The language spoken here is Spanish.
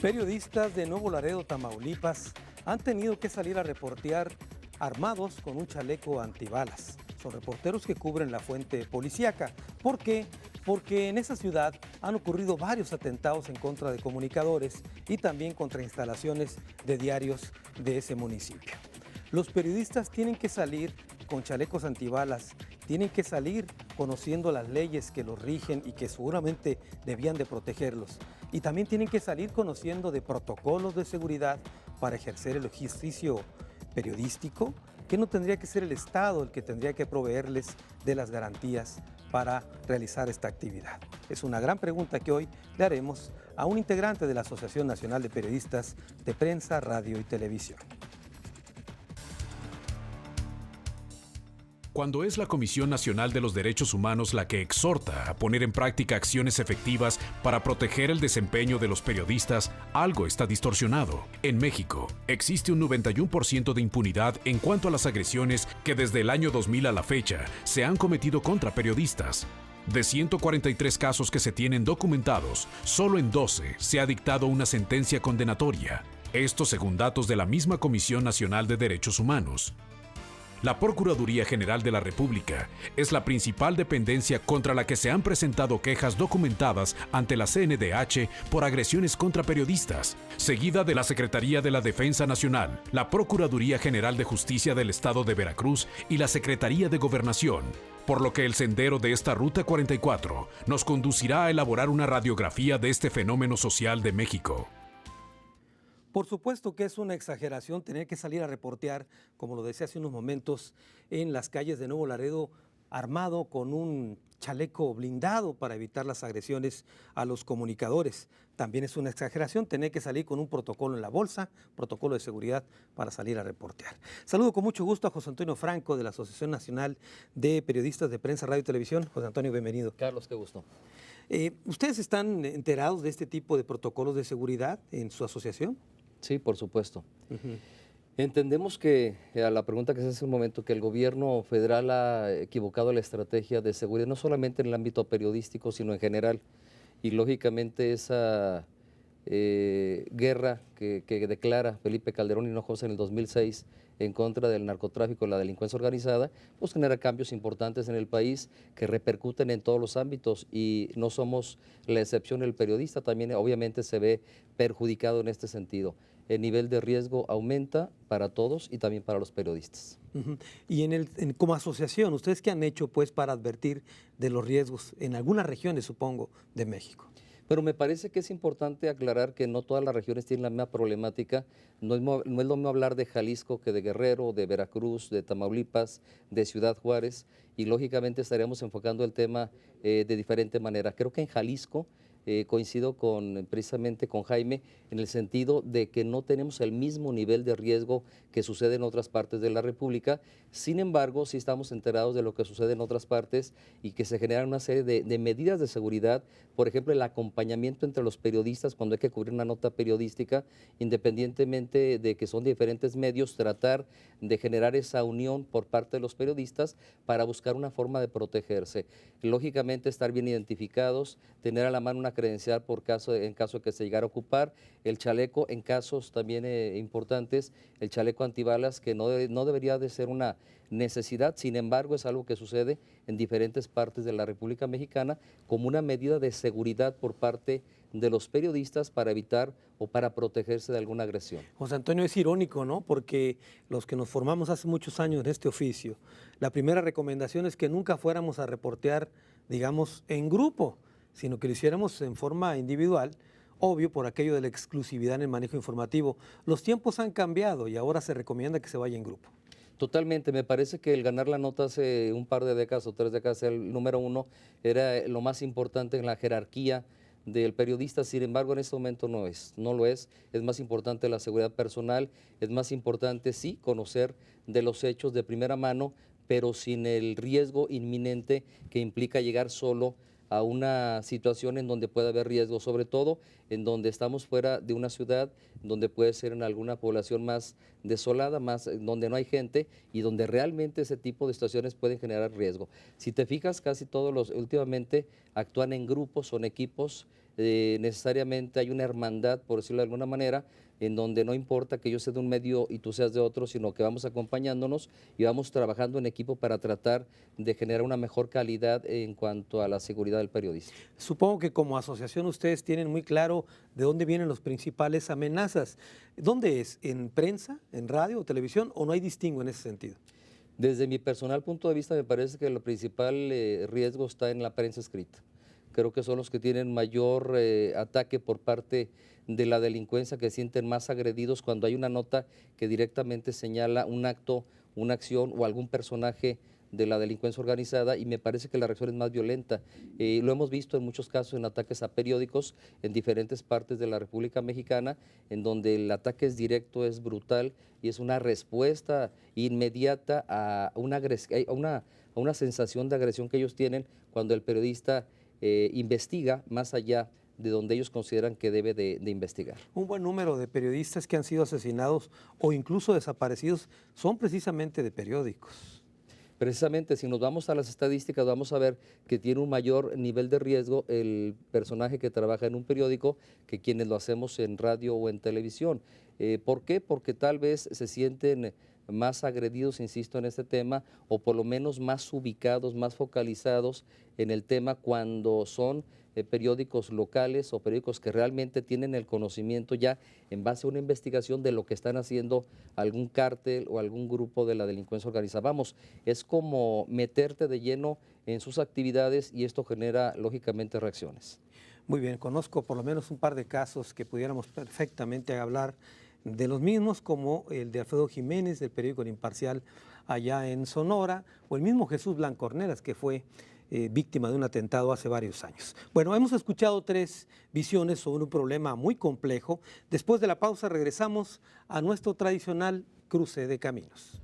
Periodistas de Nuevo Laredo, Tamaulipas, han tenido que salir a reportear armados con un chaleco antibalas. Son reporteros que cubren la fuente policíaca. ¿Por qué? Porque en esa ciudad han ocurrido varios atentados en contra de comunicadores y también contra instalaciones de diarios de ese municipio. Los periodistas tienen que salir con chalecos antibalas, tienen que salir conociendo las leyes que los rigen y que seguramente debían de protegerlos. Y también tienen que salir conociendo de protocolos de seguridad para ejercer el ejercicio periodístico, que no tendría que ser el Estado el que tendría que proveerles de las garantías para realizar esta actividad. Es una gran pregunta que hoy le haremos a un integrante de la Asociación Nacional de Periodistas de Prensa, Radio y Televisión. Cuando es la Comisión Nacional de los Derechos Humanos la que exhorta a poner en práctica acciones efectivas para proteger el desempeño de los periodistas, algo está distorsionado. En México, existe un 91% de impunidad en cuanto a las agresiones que desde el año 2000 a la fecha se han cometido contra periodistas. De 143 casos que se tienen documentados, solo en 12 se ha dictado una sentencia condenatoria. Esto según datos de la misma Comisión Nacional de Derechos Humanos. La Procuraduría General de la República es la principal dependencia contra la que se han presentado quejas documentadas ante la CNDH por agresiones contra periodistas, seguida de la Secretaría de la Defensa Nacional, la Procuraduría General de Justicia del Estado de Veracruz y la Secretaría de Gobernación. Por lo que el sendero de esta Ruta 44 nos conducirá a elaborar una radiografía de este fenómeno social de México. Por supuesto que es una exageración tener que salir a reportear, como lo decía hace unos momentos, en las calles de Nuevo Laredo, armado con un chaleco blindado para evitar las agresiones a los comunicadores. También es una exageración tener que salir con un protocolo en la bolsa, protocolo de seguridad para salir a reportear. Saludo con mucho gusto a José Antonio Franco de la Asociación Nacional de Periodistas de Prensa, Radio y Televisión. José Antonio, bienvenido. Carlos, qué gusto. ¿Ustedes están enterados de este tipo de protocolos de seguridad en su asociación? Sí, por supuesto. Entendemos que, a la pregunta que se hace un momento, que el gobierno federal ha equivocado la estrategia de seguridad, no solamente en el ámbito periodístico, sino en general. Y lógicamente esa guerra que declara Felipe Calderón Hinojosa en el 2006 en contra del narcotráfico y la delincuencia organizada, pues genera cambios importantes en el país que repercuten en todos los ámbitos y no somos la excepción. El periodista también obviamente se ve perjudicado en este sentido. El nivel de riesgo aumenta para todos y también para los periodistas. Y como asociación, ¿ustedes qué han hecho pues para advertir de los riesgos en algunas regiones, supongo, de México? Pero me parece que es importante aclarar que no todas las regiones tienen la misma problemática. No es lo mismo hablar de Jalisco que de Guerrero, de Veracruz, de Tamaulipas, de Ciudad Juárez, y lógicamente estaríamos enfocando el tema de diferente manera. Creo que en Jalisco coincido precisamente con Jaime en el sentido de que no tenemos el mismo nivel de riesgo que sucede en otras partes de la República. Sin embargo, sí estamos enterados de lo que sucede en otras partes y que se generan una serie de medidas de seguridad. Por ejemplo, el acompañamiento entre los periodistas cuando hay que cubrir una nota periodística, independientemente de que son diferentes medios, tratar de generar esa unión por parte de los periodistas para buscar una forma de protegerse. Lógicamente, estar bien identificados, tener a la mano una credencial en caso de que se llegara a ocupar, el chaleco en casos también importantes, el chaleco antibalas, que no debería de ser una necesidad, sin embargo es algo que sucede en diferentes partes de la República Mexicana como una medida de seguridad por parte de los periodistas para evitar o para protegerse de alguna agresión. José Antonio, es irónico, ¿no? Porque los que nos formamos hace muchos años en este oficio, la primera recomendación es que nunca fuéramos a reportear, digamos, en grupo, sino que lo hiciéramos en forma individual, obvio por aquello de la exclusividad en el manejo informativo. Los tiempos han cambiado y ahora se recomienda que se vaya en grupo. Totalmente, me parece que el ganar la nota hace un par de décadas o 3 décadas, el número 1, era lo más importante en la jerarquía del periodista. Sin embargo, en este momento no lo es más importante la seguridad personal, es más importante sí conocer de los hechos de primera mano, pero sin el riesgo inminente que implica llegar solo a una situación en donde puede haber riesgo, sobre todo en donde estamos fuera de una ciudad, donde puede ser en alguna población más desolada, donde no hay gente y donde realmente ese tipo de situaciones pueden generar riesgo. Si te fijas, casi todos últimamente actúan en grupos, son equipos necesariamente hay una hermandad, por decirlo de alguna manera, en donde no importa que yo sea de un medio y tú seas de otro, sino que vamos acompañándonos y vamos trabajando en equipo para tratar de generar una mejor calidad en cuanto a la seguridad del periodista. Supongo que como asociación ustedes tienen muy claro de dónde vienen las principales amenazas. ¿Dónde es? ¿En prensa, en radio o televisión o no hay distingo en ese sentido? Desde mi personal punto de vista, me parece que el principal riesgo está en la prensa escrita. Creo que son los que tienen mayor ataque por parte de la delincuencia, que se sienten más agredidos cuando hay una nota que directamente señala un acto, una acción o algún personaje de la delincuencia organizada, y me parece que la reacción es más violenta. Lo hemos visto en muchos casos en ataques a periódicos en diferentes partes de la República Mexicana, en donde el ataque es directo, es brutal y es una respuesta inmediata a una sensación de agresión que ellos tienen cuando el periodista investiga más allá de donde ellos consideran que debe de investigar. Un buen número de periodistas que han sido asesinados o incluso desaparecidos son precisamente de periódicos. Precisamente, si nos vamos a las estadísticas, vamos a ver que tiene un mayor nivel de riesgo el personaje que trabaja en un periódico que quienes lo hacemos en radio o en televisión. ¿Por qué? Porque tal vez se sienten más agredidos, insisto, en este tema, o por lo menos más ubicados, más focalizados en el tema cuando son periódicos locales o periódicos que realmente tienen el conocimiento ya en base a una investigación de lo que están haciendo algún cártel o algún grupo de la delincuencia organizada. Vamos, es como meterte de lleno en sus actividades y esto genera lógicamente reacciones. Muy bien, conozco por lo menos un par de casos que pudiéramos perfectamente hablar de los mismos, como el de Alfredo Jiménez, del periódico El Imparcial, allá en Sonora, o el mismo Jesús Blancornelas, que fue víctima de un atentado hace varios años. Bueno, hemos escuchado 3 visiones sobre un problema muy complejo. Después de la pausa regresamos a nuestro tradicional cruce de caminos.